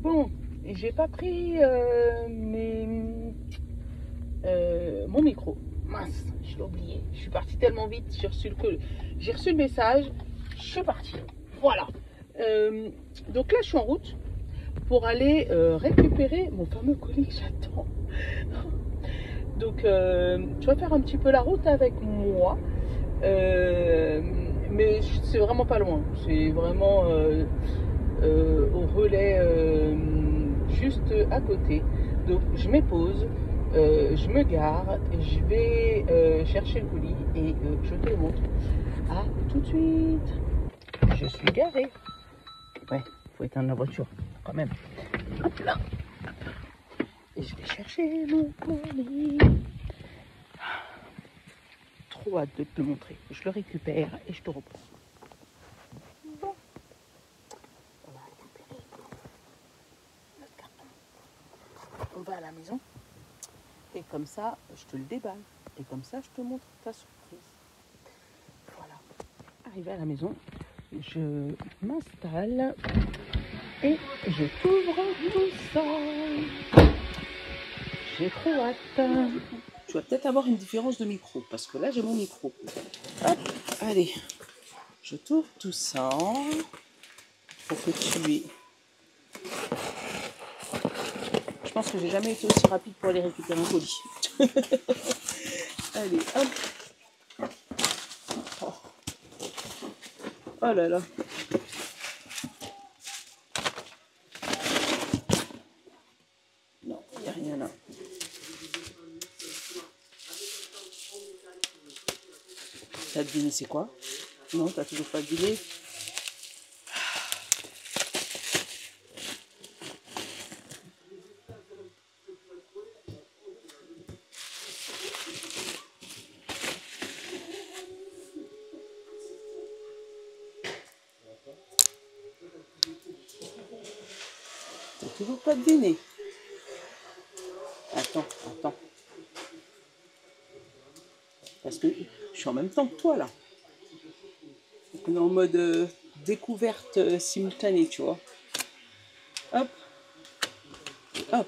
Bon, et j'ai pas pris mon micro. Mince, je l'ai oublié. Je suis partie tellement vite, j'ai reçu le message, je suis partie. Voilà. Donc là, je suis en route pour aller récupérer mon fameux colis que j'attends. Donc, tu vas faire un petit peu la route avec moi. Mais c'est vraiment pas loin. C'est vraiment au relais juste à côté. Donc, je me pose, je me gare, je vais chercher le colis et je te le montre. À tout de suite. Je suis garée. Ouais, faut éteindre la voiture quand même. Hop là. Et je vais chercher mon colis. Trop hâte de te le montrer. Je le récupère et je te reprends. Bon. On va récupérer notre carton. On va à la maison. Et comme ça, je te le déballe. Et comme ça, je te montre ta surprise. Voilà. Arrivé à la maison, je m'installe et je t'ouvre tout ça. J'ai trop hâte. Tu vas peut-être avoir une différence de micro, parce que là, j'ai mon micro. Hop, allez. Je t'ouvre tout ça pour que tu aies. Je pense que j'ai jamais été aussi rapide pour aller récupérer un colis. Allez, hop. Oh, oh là là. Non, il n'y a rien là. T'as deviné c'est quoi? Non, t'as toujours pas deviné. T'as toujours pas deviné. Attends. Parce que je suis en même temps que toi là. On est en mode découverte simultanée, tu vois. Hop. Hop.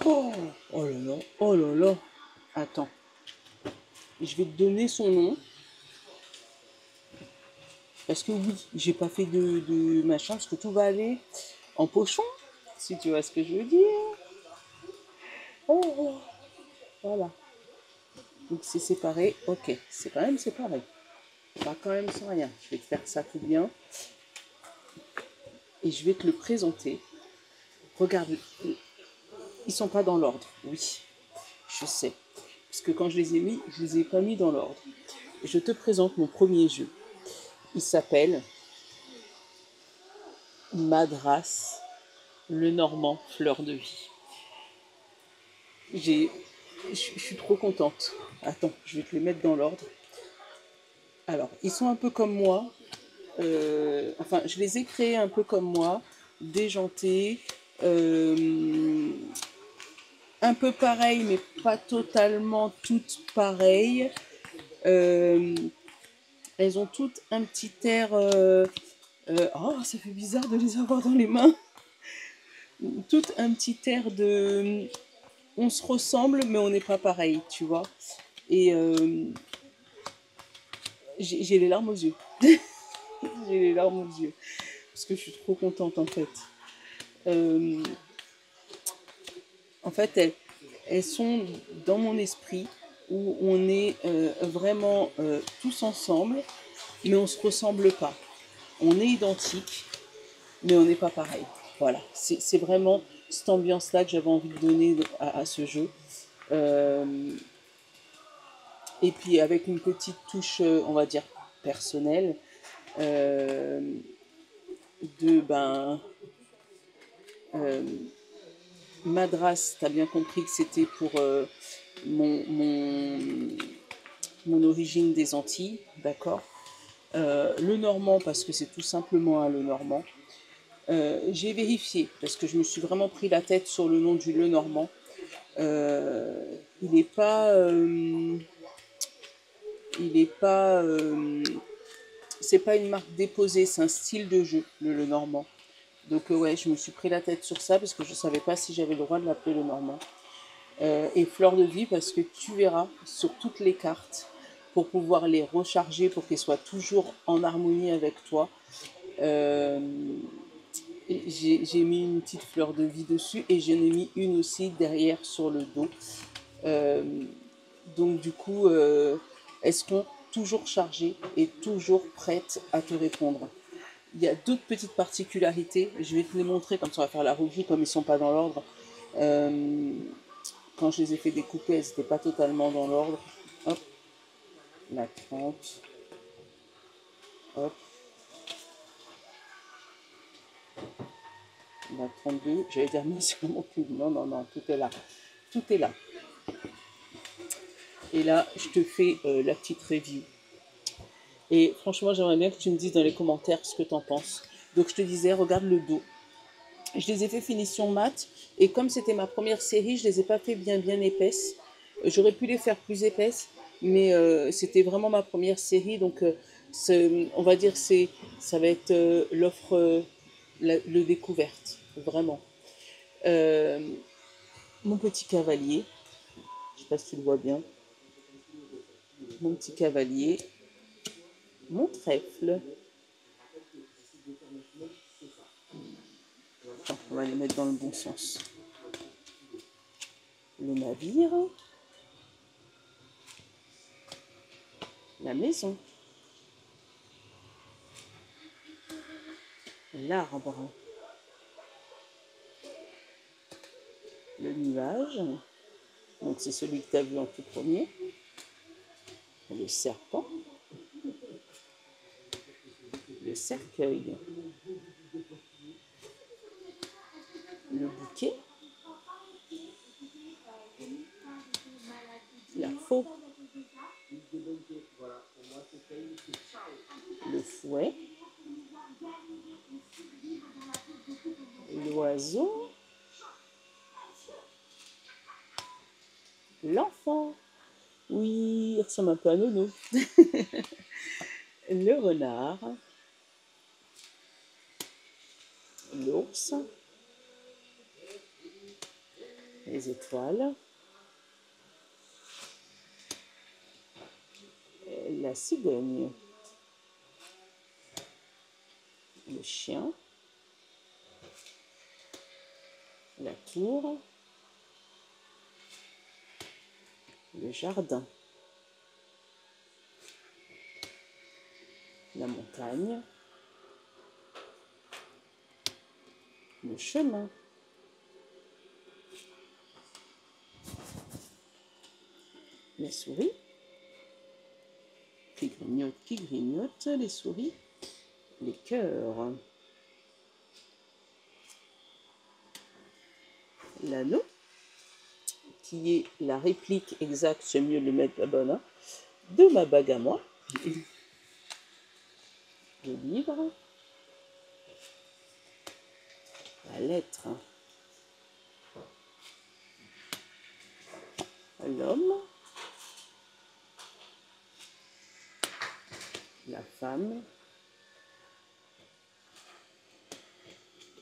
Oh là là. Oh là là. Attends. Je vais te donner son nom. Parce que oui, j'ai pas fait de machin, parce que tout va aller en pochon, si tu vois ce que je veux dire. Oh, voilà. Donc c'est séparé, ok, c'est quand même séparé. Pas quand même sans rien. Je vais te faire ça tout bien. Et je vais te le présenter. Regarde, ils sont pas dans l'ordre, oui, je sais. Parce que quand je les ai mis, je les ai pas mis dans l'ordre. Je te présente mon premier jeu. Il s'appelle Madras, le Normand, fleur de vie. Je suis trop contente. Attends, je vais te les mettre dans l'ordre. Alors, ils sont un peu comme moi. Enfin, je les ai créés un peu comme moi, déjantés, un peu pareilles, mais pas totalement toutes pareilles. Elles ont toutes un petit air. Oh, ça fait bizarre de les avoir dans les mains. Toutes un petit air de. On se ressemble, mais on n'est pas pareil, tu vois. Et j'ai les larmes aux yeux. J'ai les larmes aux yeux. Parce que je suis trop contente, en fait. En fait, elles sont dans mon esprit où on est vraiment tous ensemble, mais on ne se ressemble pas. On est identiques, mais on n'est pas pareil. Voilà, c'est vraiment cette ambiance-là que j'avais envie de donner à ce jeu. Et puis avec une petite touche, on va dire, personnelle, de Madras, t'as bien compris que c'était pour mon origine des Antilles, d'accord. Le normand, parce que c'est tout simplement un le normand. J'ai vérifié, parce que je me suis vraiment pris la tête sur le nom du le normand. Il n'est pas... c'est pas une marque déposée, c'est un style de jeu, le Normand. Donc ouais, je me suis pris la tête sur ça parce que je savais pas si j'avais le droit de l'appeler le Normand. Et fleur de vie parce que tu verras sur toutes les cartes, pour pouvoir les recharger, pour qu'elles soient toujours en harmonie avec toi, euh, j'ai mis une petite fleur de vie dessus et j'en ai mis une aussi derrière sur le dos. Euh, donc du coup, elles seront toujours chargées et toujours prêtes à te répondre. Il y a d'autres petites particularités, je vais te les montrer, comme ça on va faire la revue, comme ils ne sont pas dans l'ordre. Euh, Quand je les ai fait découper, elles n'étaient pas totalement dans l'ordre. Hop, la 30. Hop, la 32. J'allais dire non, c'est mon cube. Non, non, non, tout est là. Tout est là. Et là, je te fais la petite review. Et franchement, j'aimerais bien que tu me dises dans les commentaires ce que tu en penses. Donc, je te disais, regarde le dos. Je les ai fait finition mat. Et comme c'était ma première série, je les ai pas fait bien, bien épaisses. J'aurais pu les faire plus épaisses. Mais c'était vraiment ma première série. Donc, on va dire ça va être l'offre, le découverte. Vraiment. Euh, Mon petit cavalier. Je sais pas si tu le vois bien. Mon petit cavalier. Mon trèfle. Attends, on va les mettre dans le bon sens. Le navire. La maison. L'arbre. Le nuage. Donc c'est celui que tu as vu en tout premier. Le serpent. Le cercueil. Le bouquet. La faux. Le fouet. L'oiseau. L'enfant. Oui, il ressemble un peu à Nono. Le renard. L'ours. Les étoiles. La cigogne. Le chien. La tour. Le jardin. La montagne. Le chemin. La souris. Qui grignote, les souris. Les cœurs. L'anneau, qui est la réplique exacte, c'est mieux de le mettre là-bas, hein, de ma bague à moi. Le livre. La lettre. L'homme. La femme.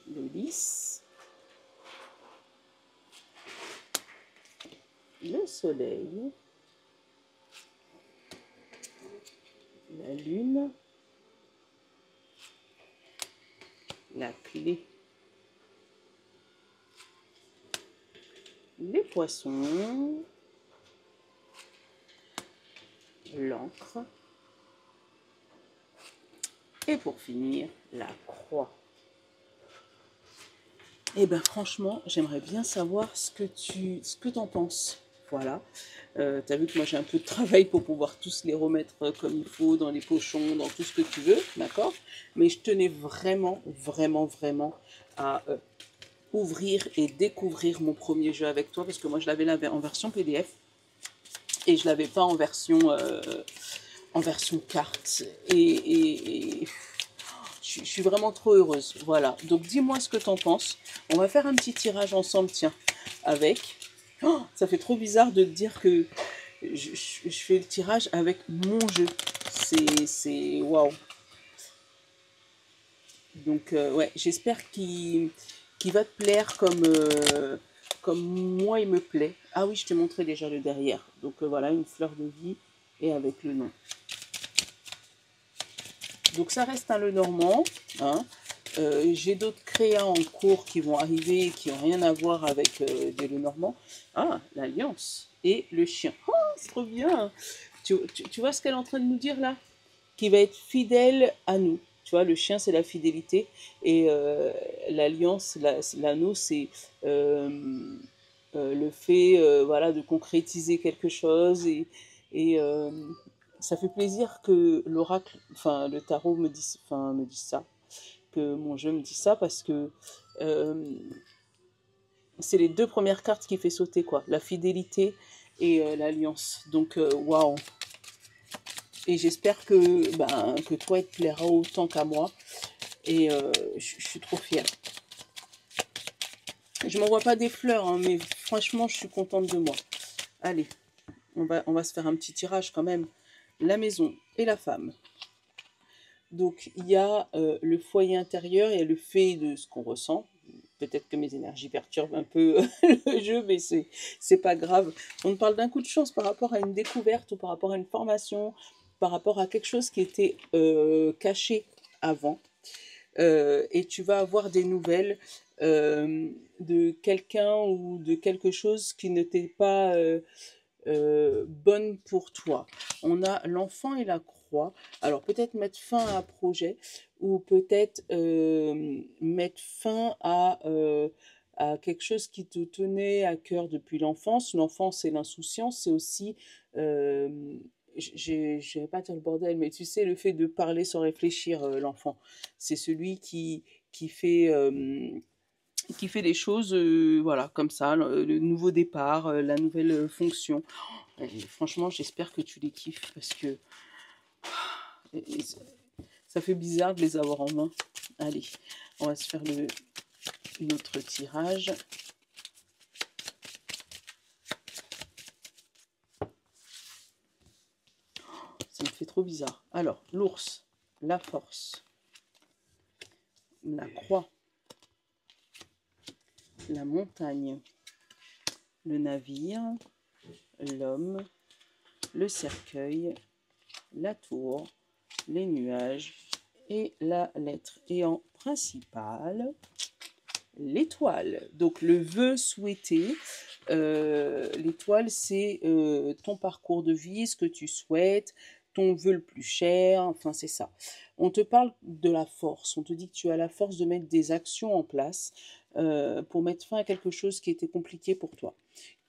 Le lys. Le soleil. La lune. La clé. Les poissons. L'encre. Et pour finir, la croix. Eh bien franchement, j'aimerais bien savoir ce que t'en penses. Voilà. T'as vu que moi j'ai un peu de travail pour pouvoir tous les remettre comme il faut, dans les pochons, dans tout ce que tu veux, d'accord? Mais je tenais vraiment, vraiment, vraiment à ouvrir et découvrir mon premier jeu avec toi, parce que moi je l'avais en version PDF et je l'avais pas en version carte. Et je suis vraiment trop heureuse. Voilà. Donc dis-moi ce que t'en penses. On va faire un petit tirage ensemble, tiens, avec. Oh, ça fait trop bizarre de te dire que je fais le tirage avec mon jeu. C'est waouh. Donc, ouais, j'espère qu'il va te plaire comme moi il me plaît. Ah oui, je t'ai montré déjà le derrière. Donc, voilà, une fleur de vie et avec le nom. Donc, ça reste un Lenormand, hein. J'ai d'autres créas en cours qui vont arriver qui n'ont rien à voir avec des Lenormand. Ah, l'Alliance et le chien. Oh, c'est trop bien. Tu vois ce qu'elle est en train de nous dire là? Qui va être fidèle à nous. Tu vois, le chien, c'est la fidélité. Et l'alliance, l'anneau, c'est le fait voilà, de concrétiser quelque chose. Et ça fait plaisir que l'oracle, enfin, le tarot me dise ça, que mon jeu me dise ça, parce que euh, c'est les deux premières cartes qui fait sauter, quoi. La fidélité et l'alliance. Donc, waouh! Et j'espère que toi, il te plaira autant qu'à moi. Et je suis trop fière. Je m'envoie pas des fleurs, hein, mais franchement, je suis contente de moi. Allez, on va se faire un petit tirage quand même. La maison et la femme. Donc, il y a le foyer intérieur, il y a le fait de ce qu'on ressent. Peut-être que mes énergies perturbent un peu le jeu, mais c'est pas grave. On te parle d'un coup de chance par rapport à une découverte ou par rapport à une formation, par rapport à quelque chose qui était caché avant. Et tu vas avoir des nouvelles de quelqu'un ou de quelque chose qui n'était pas bonne pour toi. On a l'enfant et la croix. Alors peut-être mettre fin à un projet ou peut-être mettre fin à quelque chose qui te tenait à cœur depuis l'enfance. L'enfance, c'est l'insouciance, c'est aussi, je vais pas dire le bordel, mais tu sais, le fait de parler sans réfléchir, l'enfant. C'est celui qui fait les choses voilà, comme ça, le nouveau départ, la nouvelle fonction. Et franchement, j'espère que tu les kiffes parce que ça fait bizarre de les avoir en main. Allez, on va se faire notre tirage. Ça me fait trop bizarre. Alors, l'ours, la force, la croix, la montagne, le navire, l'homme, le cercueil, la tour, les nuages et la lettre. Et en principal, l'étoile. Donc le vœu souhaité, l'étoile, c'est ton parcours de vie, ce que tu souhaites, ton vœu le plus cher, enfin c'est ça. On te parle de la force, on te dit que tu as la force de mettre des actions en place pour mettre fin à quelque chose qui était compliqué pour toi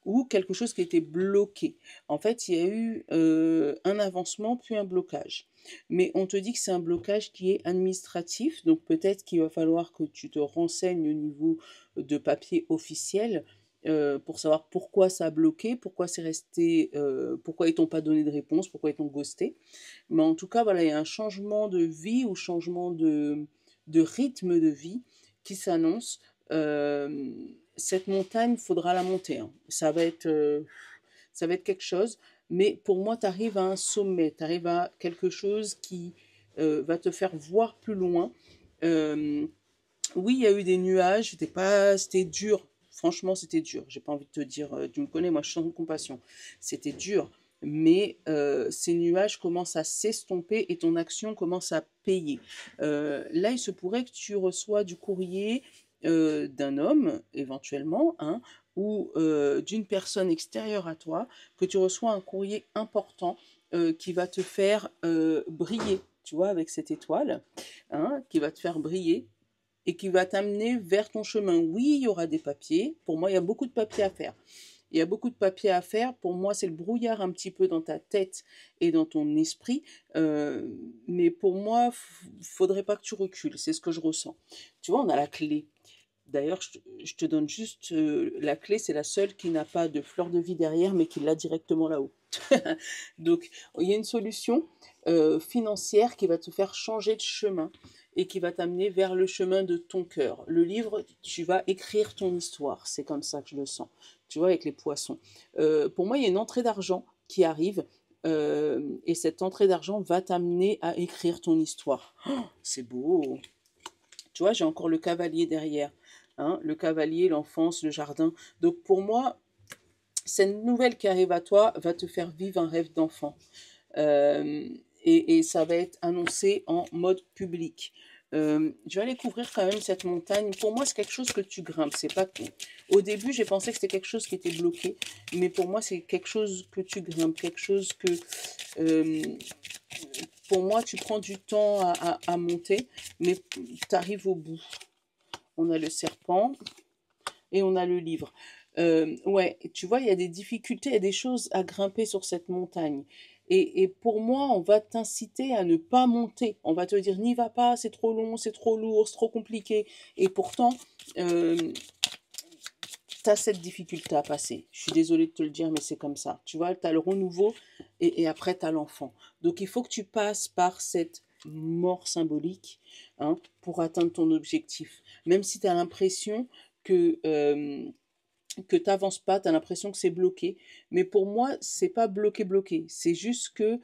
ou quelque chose qui était bloqué. En fait, il y a eu un avancement puis un blocage. Mais on te dit que c'est un blocage qui est administratif, donc peut-être qu'il va falloir que tu te renseignes au niveau de papiers officiels pour savoir pourquoi ça a bloqué, pourquoi c'est resté, pourquoi ils t'ont pas donné de réponse, pourquoi ils t'ont ghosté. Mais en tout cas, voilà, il y a un changement de vie ou changement de rythme de vie qui s'annonce. Euh, cette montagne, il faudra la monter, hein. Ça va être quelque chose. Mais pour moi, tu arrives à un sommet, tu arrives à quelque chose qui va te faire voir plus loin. Euh, oui, il y a eu des nuages, c'était dur. Franchement, c'était dur. J'ai pas envie de te dire, tu me connais, moi je suis sans compassion. C'était dur. Mais ces nuages commencent à s'estomper et ton action commence à payer. Là, il se pourrait que tu reçois du courrier d'un homme, éventuellement, hein, ou d'une personne extérieure à toi, que tu reçois un courrier important qui va te faire briller, tu vois, avec cette étoile, hein, qui va te faire briller et qui va t'amener vers ton chemin. Oui, il y aura des papiers. Pour moi, il y a beaucoup de papiers à faire. Il y a beaucoup de papiers à faire. Pour moi, c'est le brouillard un petit peu dans ta tête et dans ton esprit. Mais pour moi, faudrait pas que tu recules. C'est ce que je ressens. Tu vois, on a la clé. D'ailleurs, je te donne juste la clé. C'est la seule qui n'a pas de fleur de vie derrière, mais qui l'a directement là-haut. Donc, il y a une solution financière qui va te faire changer de chemin et qui va t'amener vers le chemin de ton cœur. Le livre, tu vas écrire ton histoire. C'est comme ça que je le sens. Tu vois, avec les poissons. Pour moi, il y a une entrée d'argent qui arrive. Et cette entrée d'argent va t'amener à écrire ton histoire. Oh, c'est beau. Tu vois, j'ai encore le cavalier derrière. Hein, le cavalier, l'enfance, le jardin. Donc pour moi, cette nouvelle qui arrive à toi va te faire vivre un rêve d'enfant. Euh, et ça va être annoncé en mode public. Je vais aller couvrir quand même cette montagne. Pour moi, c'est quelque chose que tu grimpes. C'est pas tout. Au début, j'ai pensé que c'était quelque chose qui était bloqué, mais pour moi, c'est quelque chose que tu grimpes, quelque chose que, euh, pour moi, tu prends du temps à monter, mais tu arrives au bout. On a le serpent et on a le livre. Ouais, tu vois, il y a des difficultés, il y a des choses à grimper sur cette montagne. Et pour moi, on va t'inciter à ne pas monter. On va te dire, n'y va pas, c'est trop long, c'est trop lourd, c'est trop compliqué. Et pourtant, tu as cette difficulté à passer. Je suis désolée de te le dire, mais c'est comme ça. Tu vois, tu as le renouveau et après, tu as l'enfant. Donc, il faut que tu passes par cette mort symbolique, hein, pour atteindre ton objectif. Même si tu as l'impression que tu n'avances pas, tu as l'impression que c'est bloqué. Mais pour moi, c'est pas bloqué. C'est juste que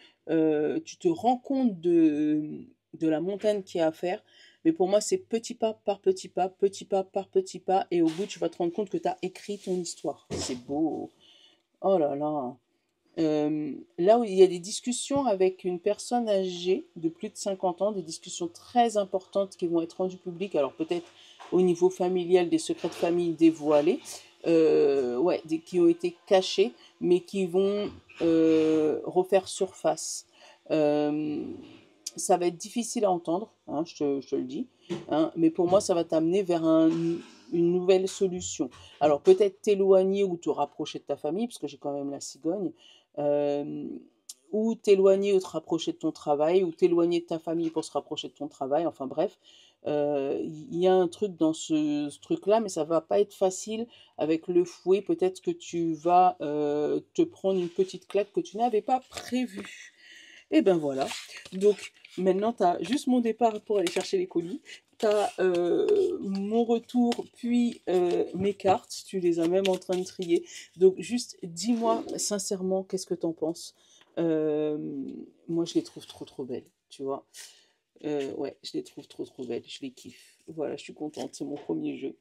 tu te rends compte de la montagne qu'il y a à faire. Mais pour moi, c'est petit pas par petit pas, petit pas par petit pas. Et au bout, tu vas te rendre compte que tu as écrit ton histoire. C'est beau. Oh là là. Là où il y a des discussions avec une personne âgée de plus de 50 ans, des discussions très importantes qui vont être rendues publiques, alors peut-être au niveau familial, des secrets de famille dévoilés, ouais, qui ont été cachés, mais qui vont refaire surface. Euh, Ça va être difficile à entendre, hein, je te le dis, hein, mais pour moi, ça va t'amener vers une nouvelle solution. Alors peut-être t'éloigner ou te rapprocher de ta famille, parce que j'ai quand même la cigogne, euh, ou t'éloigner ou te rapprocher de ton travail, ou t'éloigner de ta famille pour se rapprocher de ton travail, enfin bref. Il y a un truc dans ce truc-là, mais ça va pas être facile avec le fouet. Peut-être que tu vas te prendre une petite claque que tu n'avais pas prévue. Et ben voilà. Donc maintenant, tu as juste mon départ pour aller chercher les colis. Tu as mon retour, puis mes cartes. Tu les as même en train de trier. Donc juste dis-moi sincèrement, qu'est-ce que tu en penses. Euh, Moi, je les trouve trop belles, tu vois. Ouais, je les trouve trop belles. Je les kiffe. Voilà, je suis contente. C'est mon premier jeu.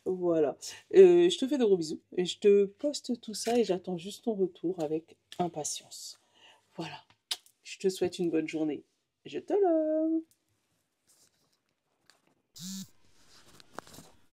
Voilà. Je te fais de gros bisous. Et je te poste tout ça et j'attends juste ton retour avec impatience. Voilà. Je te souhaite une bonne journée. Je te l'aime.